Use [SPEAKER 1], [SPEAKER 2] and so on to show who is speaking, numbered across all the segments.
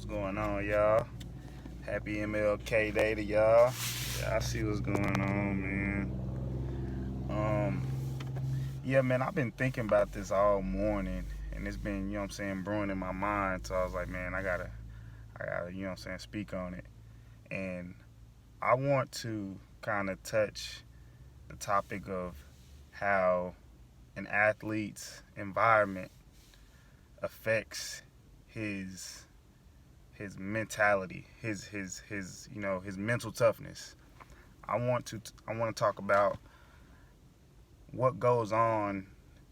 [SPEAKER 1] What's going on, y'all? Happy MLK Day to y'all. Yeah, I see what's going on, man. Um, yeah, man, I've been thinking about this all morning, and it's been, brewing in my mind. So I was like, man, I gotta, speak on it. And I want to kind of touch the topic of how an athlete's environment affects his his mentality, his mental toughness. I want to talk about what goes on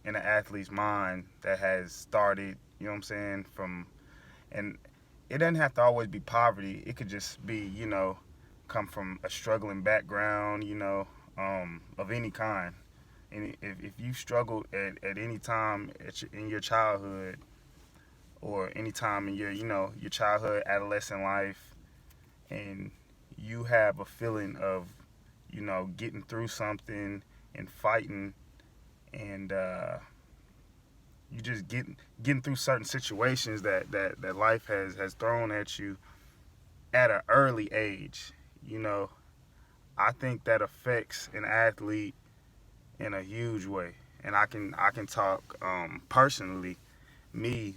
[SPEAKER 1] in an athlete's mind that has started, from and it doesn't have to always be poverty. It could just be, come from a struggling background, of any kind. And if you struggled at any time in your childhood or any time in your childhood, adolescent life, and you have a feeling of, getting through something and fighting, and you just getting through certain situations that life has thrown at you at an early age. You know, I think that affects an athlete in a huge way. And I can talk personally. Me,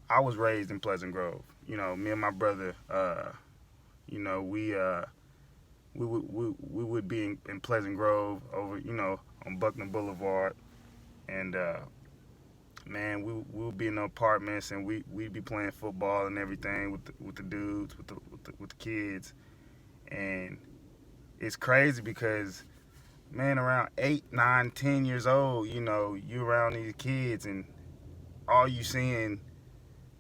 [SPEAKER 1] I was raised in Pleasant Grove. Me and my brother, you know, we would be in Pleasant Grove over, on Buckner Boulevard, and man, we would be in the apartments, and we'd be playing football and everything with the dudes, with the kids, and it's crazy because, man, around 8, 9, 10 years old, you around these kids, and all you seeing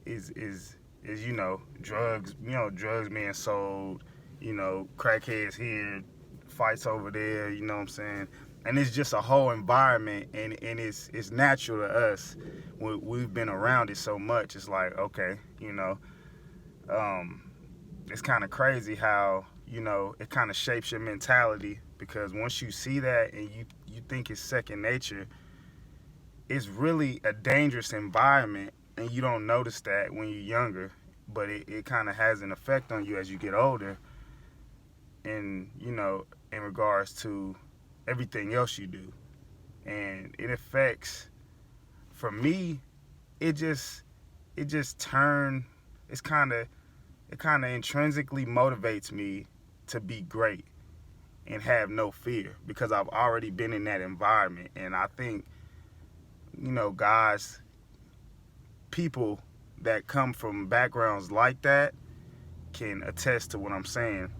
[SPEAKER 1] is drugs, drugs being sold, crackheads here, fights over there, you know what I'm saying? And it's just a whole environment, and it's natural to us. We've been around it so much. It's like, okay, um, it's kind of crazy how, it kind of shapes your mentality, because once you see that and you think it's second nature, it's really a dangerous environment, and you don't notice that when you're younger, but it kind of has an effect on you as you get older, and in regards to everything else you do. And it affects, for me, it just turned, it's kind of it kind of intrinsically motivates me to be great and have no fear, because I've already been in that environment. And I think, guys, people that come from backgrounds like that can attest to what I'm saying,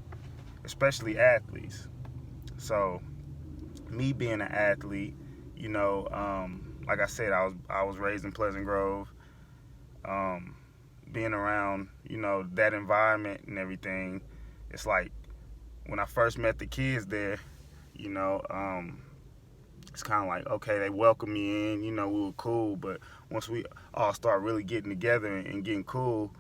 [SPEAKER 1] especially athletes. So, me being an athlete, like I said, I was raised in Pleasant Grove. Um, Being around, that environment and everything, it's like when I first met the kids there, you know, um, it's kind of like, okay, they welcomed me in, we were cool, but once we all start really getting together and getting cool,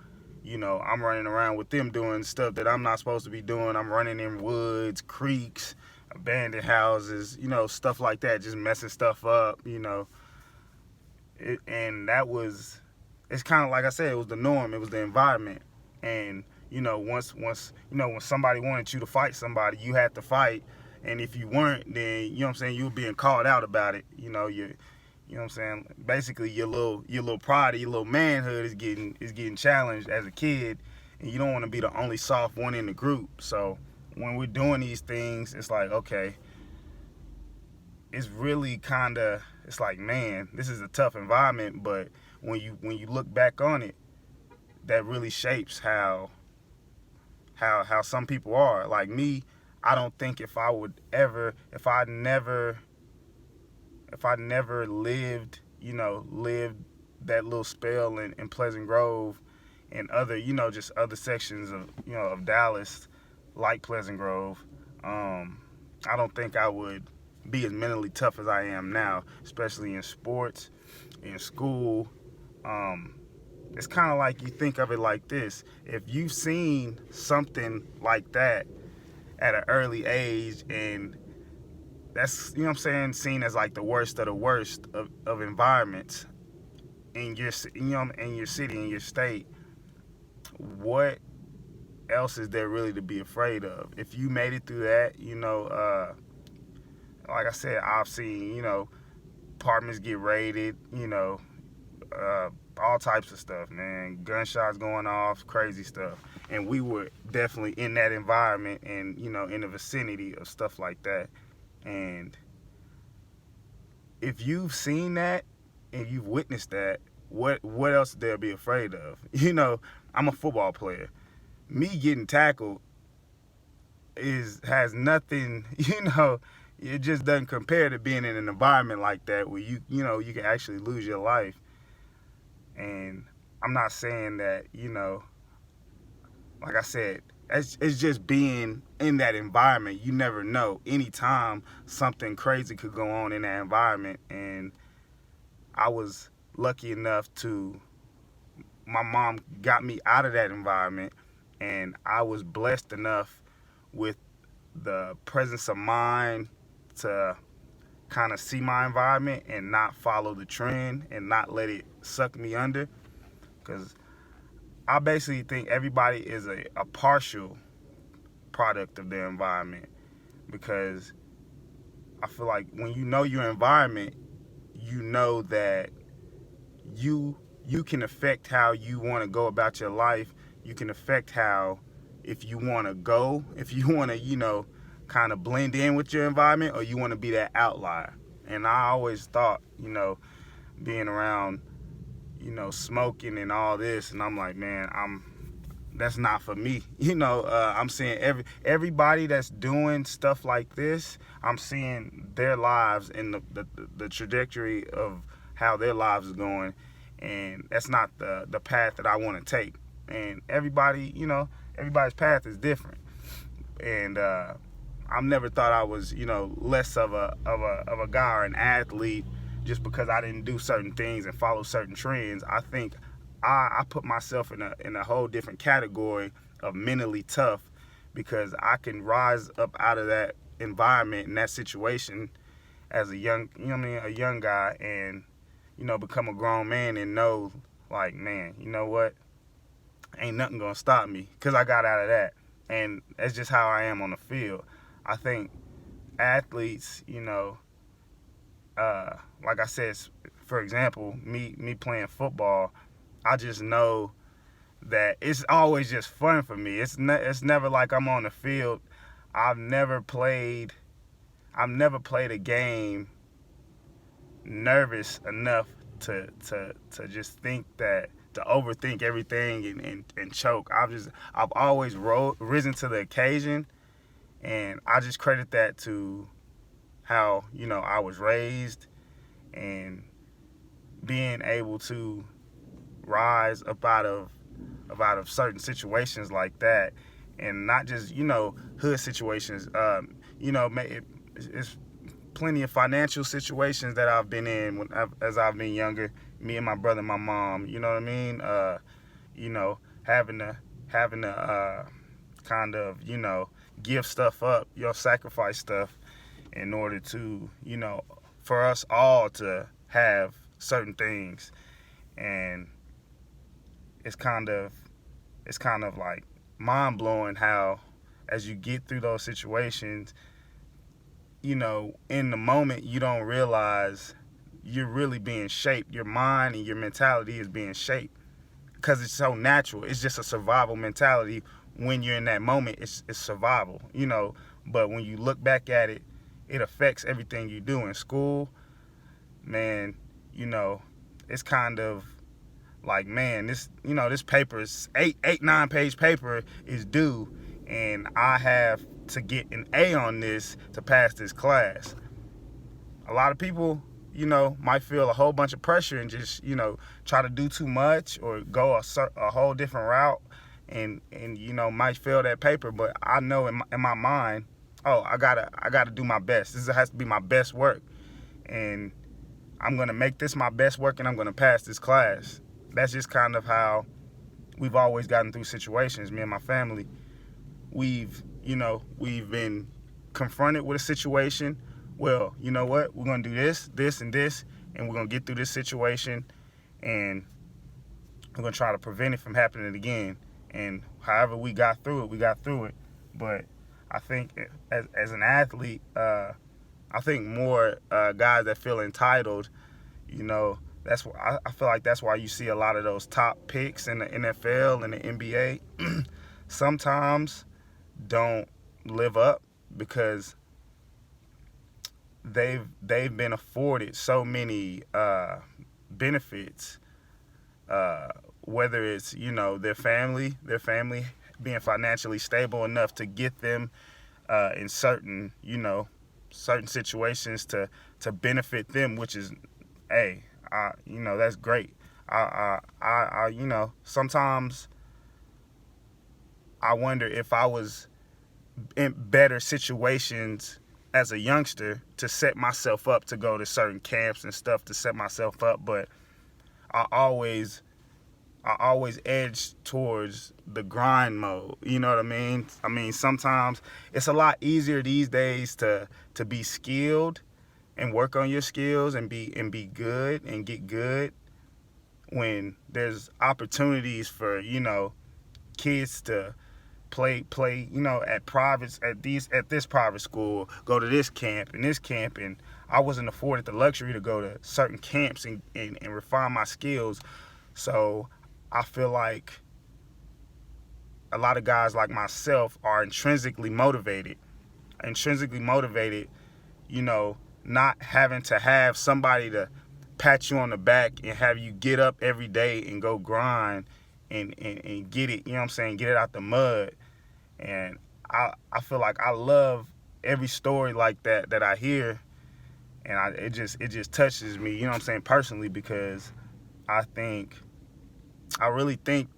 [SPEAKER 1] I'm running around with them doing stuff that I'm not supposed to be doing. I'm running in woods, creeks, abandoned houses, stuff like that, just messing stuff up, and it's kind of like I said, it was the norm, it was the environment. And, once, when somebody wanted you to fight somebody, you had to fight. And if you weren't, then, you were being called out about it. Basically, your little pride, your little manhood is getting challenged as a kid, and you don't want to be the only soft one in the group. So when we're doing these things, it's like, okay, it's really it's like, man, this is a tough environment. But when you look back on it, that really shapes how some people are. Like me, I don't think if I never lived, lived that little spell in Pleasant Grove and other, just other sections of Dallas, like Pleasant Grove, I don't think I would be as mentally tough as I am now, especially in sports, in school. Um, it's kind of like, you think of it like this: if you've seen something like that at an early age, and that's, seen as like the worst of the worst of environments in your in your city, in your state, what else is there really to be afraid of? If you made it through that, like I said, I've seen, apartments get raided, all types of stuff, man. Gunshots going off, crazy stuff. And we were definitely in that environment and, in the vicinity of stuff like that. And if you've seen that and you've witnessed that, what else is there to be afraid of? I'm a football player. Me getting tackled has nothing, it just doesn't compare to being in an environment like that where you can actually lose your life. And I'm not saying that, like I said, it's just being in that environment. You never know. Anytime something crazy could go on in that environment. And I was lucky enough my mom got me out of that environment, and I was blessed enough with the presence of mind to kind of see my environment and not follow the trend and not let it suck me under. Because I basically think everybody is a partial product of their environment. Because I feel like when you know your environment, you know that you can affect how you want to go about your life. You can affect how, if you want to, kind of blend in with your environment, or you want to be that outlier. And I always thought, being around, smoking and all this, and I'm like, man, that's not for me. I'm seeing everybody that's doing stuff like this, I'm seeing their lives and the trajectory of how their lives is going, and that's not the path that I want to take. And everybody's path is different. And I've never thought I was, less of a guy or an athlete just because I didn't do certain things and follow certain trends. I think I put myself in a whole different category of mentally tough, because I can rise up out of that environment and that situation as a young guy, and become a grown man and know, like, man, you know what? Ain't nothing gonna stop me, because I got out of that. And that's just how I am on the field. I think athletes, like I said, for example, me playing football, I just know that it's always just fun for me. It's never like I'm on the field. I've never played a game nervous enough to just think that, to overthink everything and choke. I've always risen to the occasion, and I just credit that to how I was raised, and being able to rise up out of certain situations like that, and not just hood situations. It's plenty of financial situations that I've been in as I've been younger. Me and my brother, and my mom. You know what I mean? Having to kind of give stuff up, sacrifice stuff in order to for us all to have certain things. And it's kind of like mind blowing how, as you get through those situations, in the moment you don't realize you're really being shaped. Your mind and your mentality is being shaped because it's so natural. It's just a survival mentality. When you're in that moment, it's survival, But when you look back at it, it affects everything you do in school. Man, it's kind of like, man, this paper is 9-page paper is due, and I have to get an A on this to pass this class. A lot of people, might feel a whole bunch of pressure and just, try to do too much or go a whole different route, and might fail that paper. But I know in my mind, I gotta do my best. This has to be my best work, and I'm gonna make this my best work, and I'm gonna pass this class. That's just kind of how we've always gotten through situations. Me and my family, we've been confronted with a situation. Well, you know what? We're going to do this, this, and this, and we're going to get through this situation, and we're going to try to prevent it from happening again. And however we got through it, we got through it. But I think as an athlete, I think more guys that feel entitled, you know, that's why I feel like that's why you see a lot of those top picks in the NFL and the NBA sometimes don't live up because they've been afforded so many benefits, uh, whether it's their family being financially stable enough to get them in certain situations to benefit them, which is, hey, that's great. Sometimes I wonder if I was in better situations as a youngster to set myself up to go to certain camps and stuff to set myself up, but I always I always edge towards the grind mode. You know what I mean? I mean, sometimes it's a lot easier these days to be skilled and work on your skills and be good and get good when there's opportunities for, kids to play, at this private school, go to this camp and this camp, and I wasn't afforded the luxury to go to certain camps and refine my skills. So I feel like a lot of guys like myself are intrinsically motivated, you know, not having to have somebody to pat you on the back and have you get up every day and go grind and get it, get it out the mud. And I feel like I love every story like that I hear, and it just touches me, personally, because I really think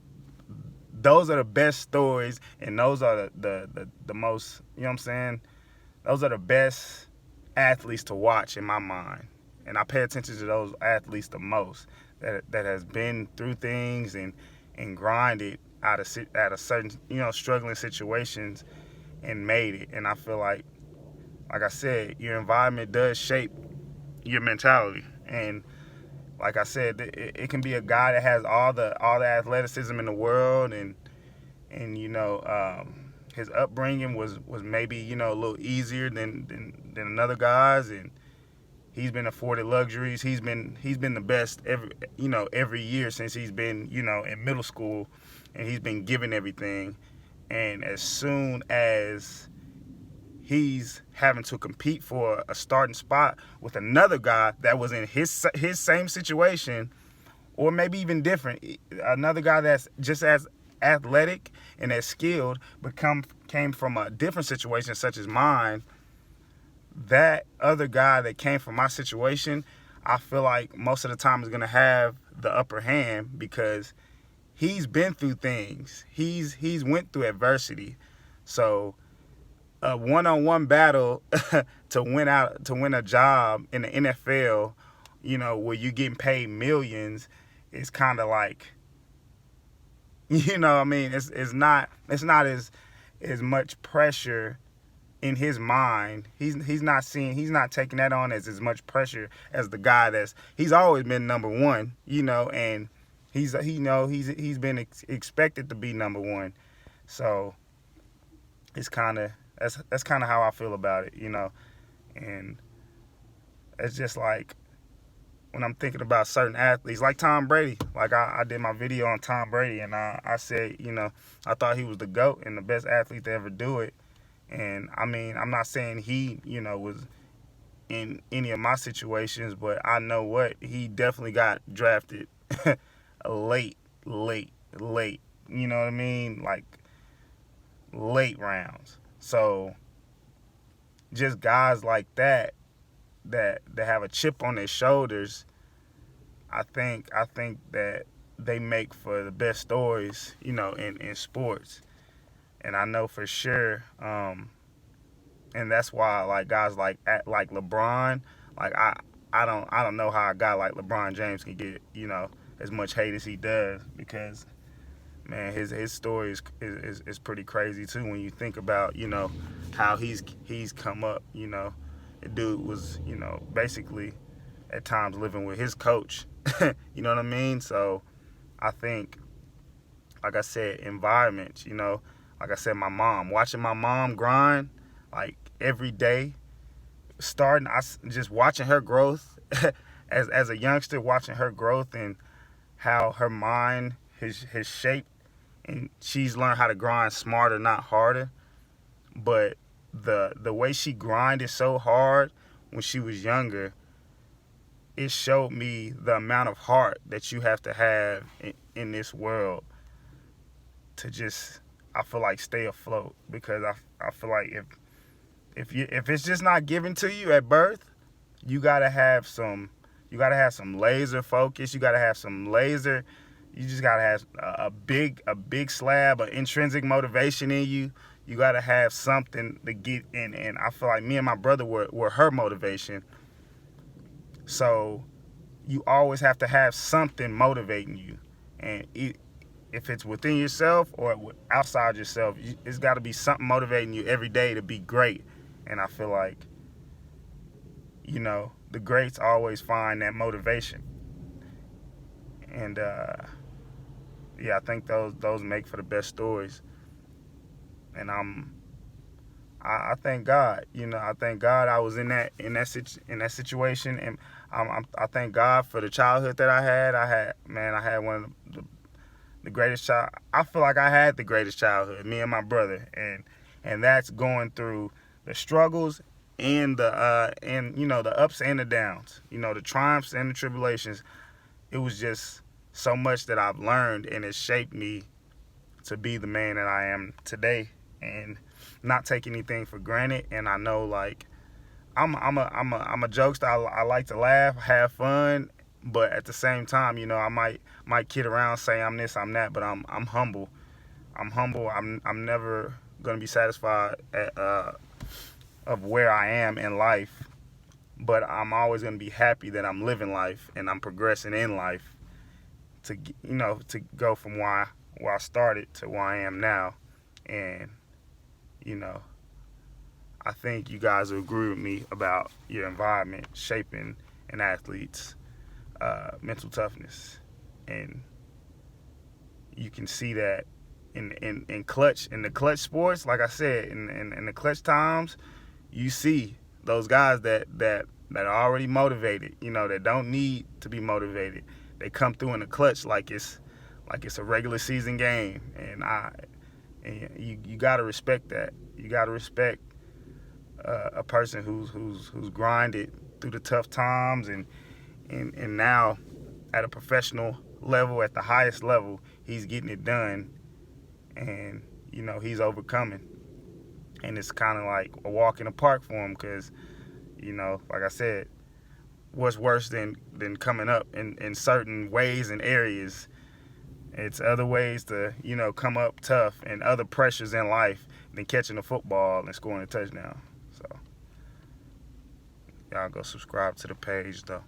[SPEAKER 1] those are the best stories, and those are the most, those are the best athletes to watch in my mind. And I pay attention to those athletes the most, that has been through things and grinded out of certain, struggling situations and made it. And I feel like I said, your environment does shape your mentality. And like I said, it can be a guy that has all the athleticism in the world, and his upbringing was maybe a little easier than another guy's, and he's been afforded luxuries. He's been the best every year since he's been in middle school, and he's been given everything. And as soon as he's having to compete for a starting spot with another guy that was in his same situation, or maybe even different, another guy that's just as athletic and as skilled, but came from a different situation such as mine, that other guy that came from my situation, I feel like most of the time is going to have the upper hand because he's been through things. He's went through adversity. So a one-on-one battle to win a job in the NFL, where you getting paid millions, is kind of like, it's not as much pressure in his mind. He's not taking that on as much pressure as the guy he's always been number one, and he's been expected to be number one. So it's that's kind of how I feel about it, and it's just like when I'm thinking about certain athletes, like Tom Brady. Like I did my video on Tom Brady, and I said, I thought he was the GOAT and the best athlete to ever do it. And I mean, I'm not saying he, was in any of my situations, but I know he definitely got drafted late. You know what I mean? Like late rounds. So just guys like that have a chip on their shoulders, I think that they make for the best stories, in sports. And I know for sure, and that's why, like, guys like LeBron, like I don't know how a guy like LeBron James can get as much hate as he does, because man, his story is pretty crazy too when you think about how he's come up. The dude was basically at times living with his coach. You know what I mean? So I think like I said, environments, like I said, my mom, watching my mom grind like every day, just watching her growth as a youngster, watching her growth and how her mind has shaped, and she's learned how to grind smarter, not harder. But the way she grinded so hard when she was younger, it showed me the amount of heart that you have to have in this world to just, I feel like, stay afloat. Because I feel like if it's just not given to you at birth, you gotta have some laser focus. You gotta have some laser. You just gotta have a big slab of intrinsic motivation in you. You gotta have something to get in. And I feel like me and my brother were her motivation. So you always have to have something motivating you, and if it's within yourself or outside yourself, it's got to be something motivating you every day to be great. And I feel like, the greats always find that motivation. And yeah, I think those make for the best stories. And I thank God. I thank God I was in that situation, and I thank God for the childhood that I had. I had one of the greatest child. I feel like I had the greatest childhood, me and my brother, and that's going through the struggles and the ups and the downs, the triumphs and the tribulations. It was just so much that I've learned, and it shaped me to be the man that I am today, and not take anything for granted. And I know, like, I'm a jokester. I like to laugh, have fun, but at the same time, I might kid around, say I'm this, I'm that, but I'm humble. I'm humble. I'm never gonna be satisfied of where I am in life, but I'm always gonna be happy that I'm living life and I'm progressing in life to go from where I started to where I am now. And I think you guys will agree with me about your environment shaping an athlete's mental toughness. And you can see that in the clutch sports. Like I said, in the clutch times, you see those guys that are already motivated, that don't need to be motivated. They come through in the clutch like it's a regular season game. And you gotta respect that. You gotta respect a person who's grinded through the tough times, and now at a professional level, at the highest level, he's getting it done, and he's overcoming. And it's kind of like a walk in the park for him, because like I said, what's worse than coming up in certain ways and areas? It's other ways to come up tough, and other pressures in life than catching a football and scoring a touchdown. So y'all go subscribe to the page though.